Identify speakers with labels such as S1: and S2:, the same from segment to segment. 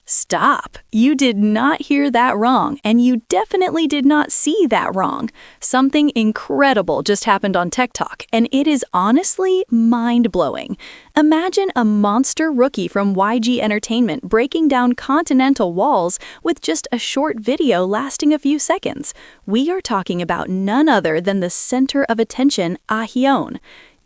S1: Stop! You did not hear that wrong, and you definitely did not see that wrong. Something incredible just happened on TikTok, and it is honestly mind-blowing. Imagine a monster rookie from YG Entertainment breaking down continental walls with just a short video lasting a few seconds. We are talking about none other than the center of attention, Ahyeon.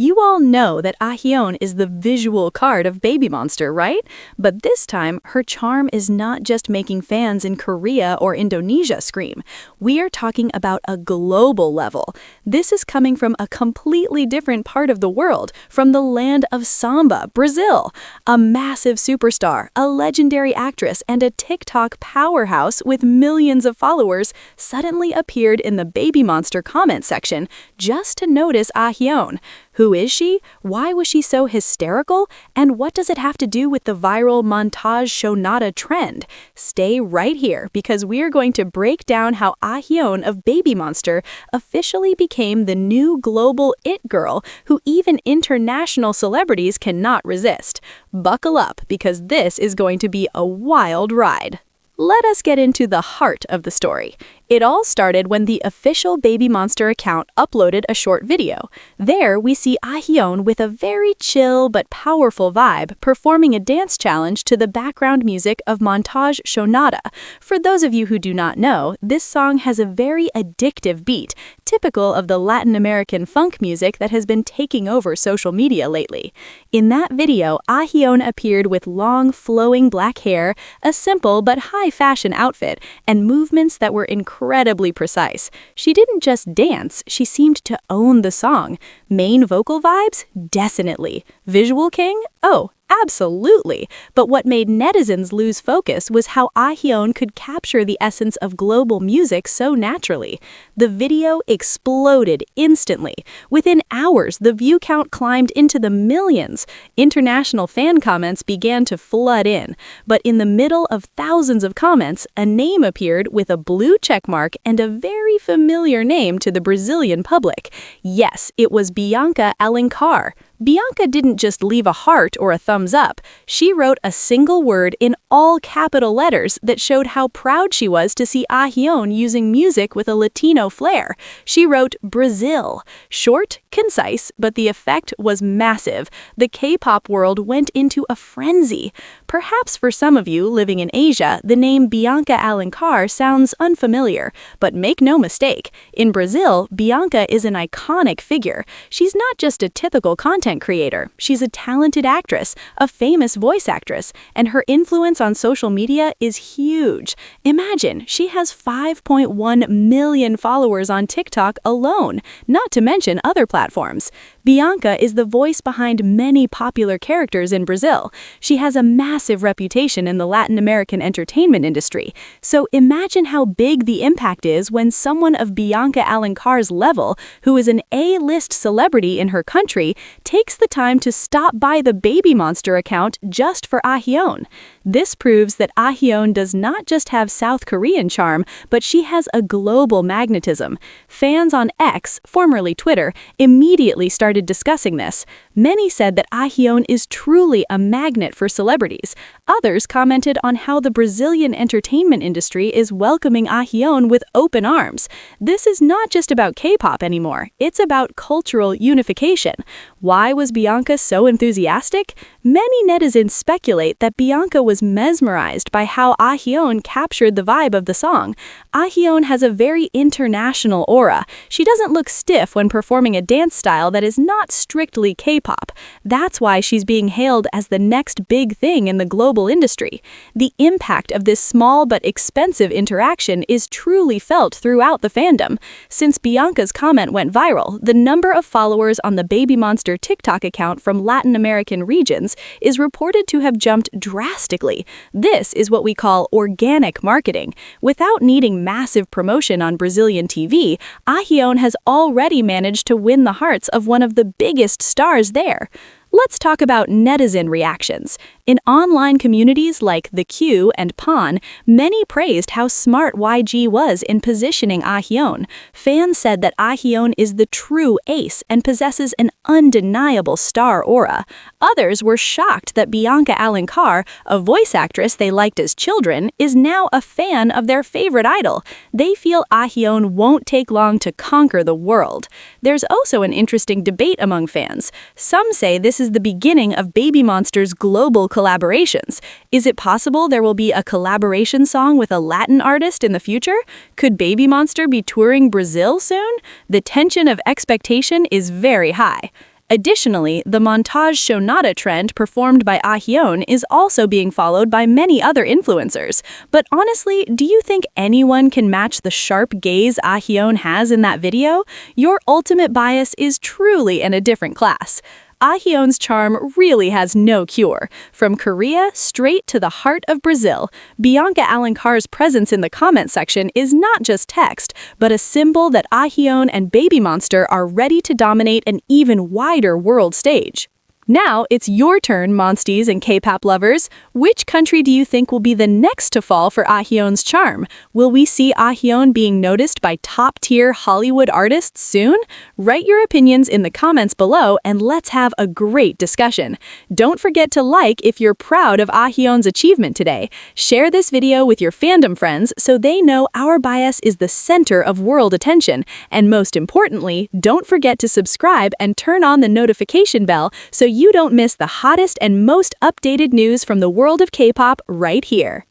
S1: You all know that Ahyeon is the visual card of BABYMONSTER, right? But this time, her charm is not just making fans in Korea or Indonesia scream. We are talking about a global level. This is coming from a completely different part of the world, from the land of samba, Brazil. A massive superstar, a legendary actress, and a TikTok powerhouse with millions of followers suddenly appeared in the BABYMONSTER comment section just to notice Ahyeon. Who is she? Why was she so hysterical? And what does it have to do with the viral Montagem Xonada trend? Stay right here because we're going to break down how Ahyeon of BABYMONSTER officially became the new global it girl who even international celebrities cannot resist. Buckle up because this is going to be a wild ride. Let us get into the heart of the story. It all started when the official BABYMONSTER account uploaded a short video. There, we see Ahyeon with a very chill but powerful vibe performing a dance challenge to the background music of Montagem Xonada. For those of you who do not know, this song has a very addictive beat, typical of the Latin American funk music that has been taking over social media lately. In that video, Ahyeon appeared with long, flowing black hair, a simple but high-fashion outfit, and movements that were incredibly precise. She didn't just dance, she seemed to own the song. Main vocal vibes? Definitely. Visual king? Oh, absolutely. But what made netizens lose focus was how Ahyeon could capture the essence of global music so naturally. The video exploded instantly. Within hours, the view count climbed into the millions. International fan comments began to flood in. But in the middle of thousands of comments, a name appeared with a blue checkmark and a very familiar name to the Brazilian public. Yes, it was Bianca Alencar. Bianca didn't just leave a heart or a thumbs up. She wrote a single word in all capital letters that showed how proud she was to see Ahyeon using music with a Latino flair. She wrote Brazil. Short, concise, but the effect was massive. The K-pop world went into a frenzy. Perhaps for some of you living in Asia, the name Bianca Alencar sounds unfamiliar. But make no mistake, in Brazil, Bianca is an iconic figure. She's not just a typical content creator. She's a talented actress, a famous voice actress, and her influence on social media is huge. Imagine, she has 5.1 million followers on TikTok alone, not to mention other platforms. Bianca is the voice behind many popular characters in Brazil. She has a massive reputation in the Latin American entertainment industry. So imagine how big the impact is when someone of Bianca Alencar's level, who is an A-list celebrity in her country, takes the time to stop by the BABYMONSTER account just for Ahyeon. This proves that Ahyeon does not just have South Korean charm, but she has a global magnetism. Fans on X, formerly Twitter, immediately started discussing this. Many said that Ahyeon is truly a magnet for celebrities. Others commented on how the Brazilian entertainment industry is welcoming Ahyeon with open arms. This is not just about K-pop anymore, it's about cultural unification. Why was Bianca so enthusiastic? Many netizens speculate that Bianca was mesmerized by how Ahyeon captured the vibe of the song. Ahyeon has a very international aura. She doesn't look stiff when performing a dance style that is not strictly K-pop. That's why she's being hailed as the next big thing in the global industry. The impact of this small but expensive interaction is truly felt throughout the fandom. Since Bianca's comment went viral, the number of followers on the BABYMONSTER TikTok account from Latin American regions is reported to have jumped drastically. This is what we call organic marketing. Without needing massive promotion on Brazilian TV, Ahyeon has already managed to win the hearts of one of the biggest stars there. Let's talk about netizen reactions. In online communities like The Q and Pon, many praised how smart YG was in positioning Ahyeon. Fans said that Ahyeon is the true ace and possesses an undeniable star aura. Others were shocked that Bianca Alencar, a voice actress they liked as children, is now a fan of their favorite idol. They feel Ahyeon won't take long to conquer the world. There's also an interesting debate among fans. Some say this is the beginning of BABYMONSTER's global collaborations. Is it possible there will be a collaboration song with a Latin artist in the future? Could BABYMONSTER be touring Brazil soon? The tension of expectation is very high. Additionally, the Montagem Xonada trend performed by Ahyeon is also being followed by many other influencers. But honestly, do you think anyone can match the sharp gaze Ahyeon has in that video? Your ultimate bias is truly in a different class. Ahyeon's charm really has no cure. From Korea straight to the heart of Brazil, Bianca Alencar's presence in the comment section is not just text, but a symbol that Ahyeon and BABYMONSTER are ready to dominate an even wider world stage. Now, it's your turn, MONSTIEZ and K-pop lovers. Which country do you think will be the next to fall for Ahyeon's charm? Will we see Ahyeon being noticed by top-tier Hollywood artists soon? Write your opinions in the comments below and let's have a great discussion. Don't forget to like if you're proud of Ahyeon's achievement today. Share this video with your fandom friends so they know our bias is the center of world attention. And most importantly, don't forget to subscribe and turn on the notification bell so you don't miss the hottest and most updated news from the world of K-pop right here.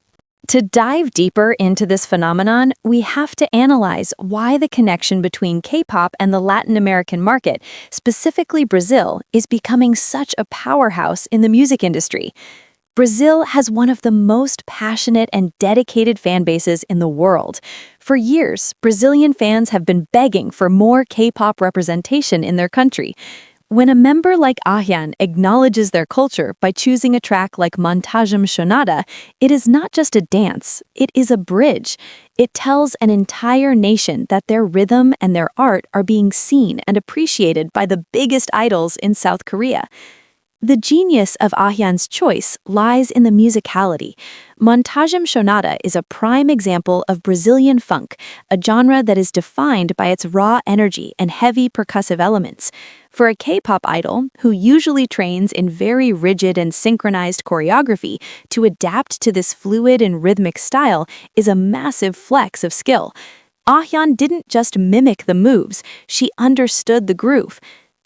S2: To dive deeper into this phenomenon, we have to analyze why the connection between K-pop and the Latin American market, specifically Brazil, is becoming such a powerhouse in the music industry. Brazil has one of the most passionate and dedicated fan bases in the world. For years, Brazilian fans have been begging for more K-pop representation in their country. When a member like Ahyeon acknowledges their culture by choosing a track like Montagem Xonada, it is not just a dance, it is a bridge. It tells an entire nation that their rhythm and their art are being seen and appreciated by the biggest idols in South Korea. The genius of Ahyeon's choice lies in the musicality. Montagem Xonada is a prime example of Brazilian funk, a genre that is defined by its raw energy and heavy percussive elements. For a K-pop idol, who usually trains in very rigid and synchronized choreography, to adapt to this fluid and rhythmic style is a massive flex of skill. Ahyeon didn't just mimic the moves, she understood the groove.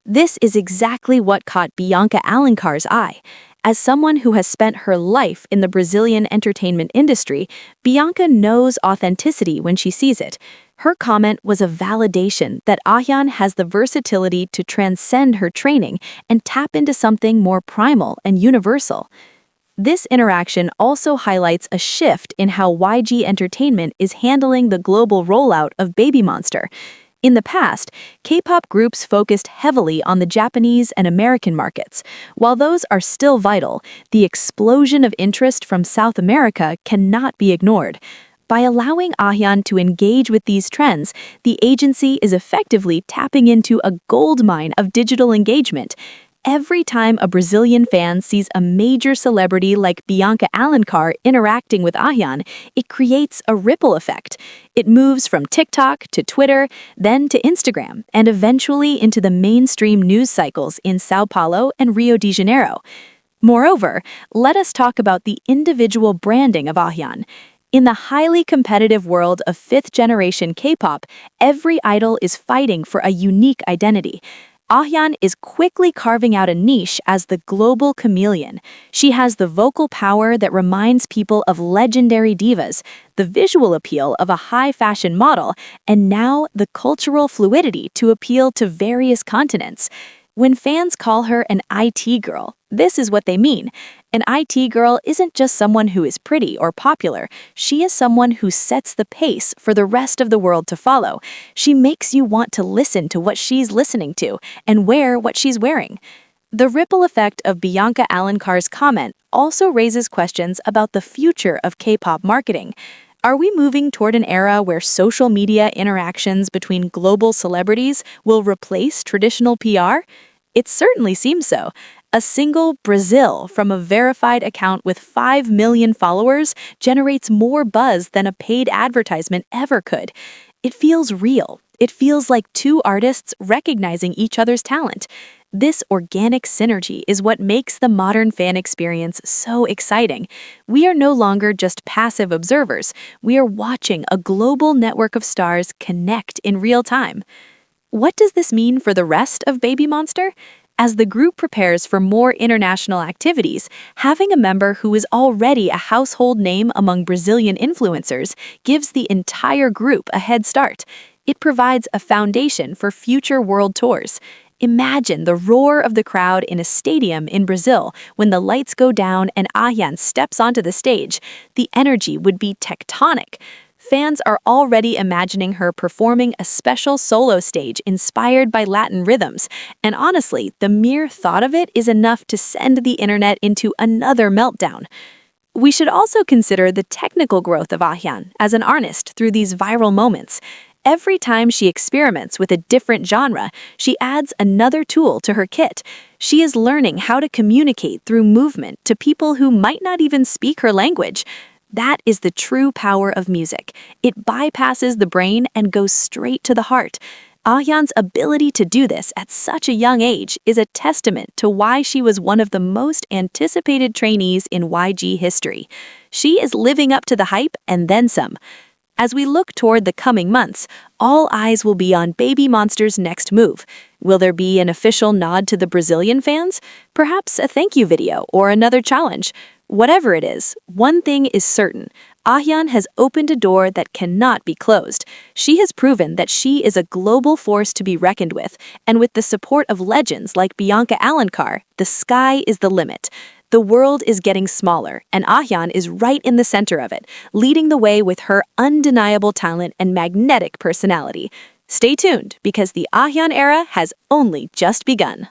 S2: This is exactly what caught Bianca Alencar's eye. As someone who has spent her life in the Brazilian entertainment industry, Bianca knows authenticity when she sees it. Her comment was a validation that Ahyeon has the versatility to transcend her training and tap into something more primal and universal. This interaction also highlights a shift in how YG Entertainment is handling the global rollout of BABYMONSTER. In the past, K-pop groups focused heavily on the Japanese and American markets. While those are still vital, the explosion of interest from South America cannot be ignored. By allowing Ahyeon to engage with these trends, the agency is effectively tapping into a goldmine of digital engagement. Every time a Brazilian fan sees a major celebrity like Bianca Alencar interacting with Ahyeon, it creates a ripple effect. It moves from TikTok to Twitter, then to Instagram, and eventually into the mainstream news cycles in São Paulo and Rio de Janeiro. Moreover, let us talk about the individual branding of Ahyeon. In the highly competitive world of fifth-generation K-pop, every idol is fighting for a unique identity. Ahyeon is quickly carving out a niche as the global chameleon. She has the vocal power that reminds people of legendary divas, the visual appeal of a high-fashion model, and now the cultural fluidity to appeal to various continents. When fans call her an IT girl, this is what they mean. An IT girl isn't just someone who is pretty or popular. She is someone who sets the pace for the rest of the world to follow. She makes you want to listen to what she's listening to and wear what she's wearing. The ripple effect of Bianca Alencar's comment also raises questions about the future of K-pop marketing. Are we moving toward an era where social media interactions between global celebrities will replace traditional PR? It certainly seems so.
S1: A single Brazil from a verified account with 5 million followers generates more buzz than a paid advertisement ever could. It feels real. It feels like two artists recognizing each other's talent. This organic synergy is what makes the modern fan experience so exciting. We are no longer just passive observers. We are watching a global network of stars connect in real time. What does this mean for the rest of Baby Monster? As the group prepares for more international activities, having a member who is already a household name among Brazilian influencers gives the entire group a head start. It provides a foundation for future world tours. Imagine the roar of the crowd in a stadium in Brazil when the lights go down and Ahyeon steps onto the stage. The energy would be tectonic. Fans are already imagining her performing a special solo stage inspired by Latin rhythms, and honestly, the mere thought of it is enough to send the internet into another meltdown. We should also consider the technical growth of Ahyeon as an artist through these viral moments. Every time she experiments with a different genre, she adds another tool to her kit. She is learning how to communicate through movement to people who might not even speak her language. That is the true power of music. It bypasses the brain and goes straight to the heart. Ahyeon's ability to do this at such a young age is a testament to why she was one of the most anticipated trainees in YG history. She is living up to the hype and then some. As we look toward the coming months, all eyes will be on Baby Monster's next move. Will there be an official nod to the Brazilian fans? Perhaps a thank you video or another challenge? Whatever it is, one thing is certain. Ahyeon has opened a door that cannot be closed. She has proven that she is a global force to be reckoned with, and with the support of legends like Bianca Alencar, the sky is the limit. The world is getting smaller, and Ahyeon is right in the center of it, leading the way with her undeniable talent and magnetic personality. Stay tuned, because the Ahyeon era has only just begun.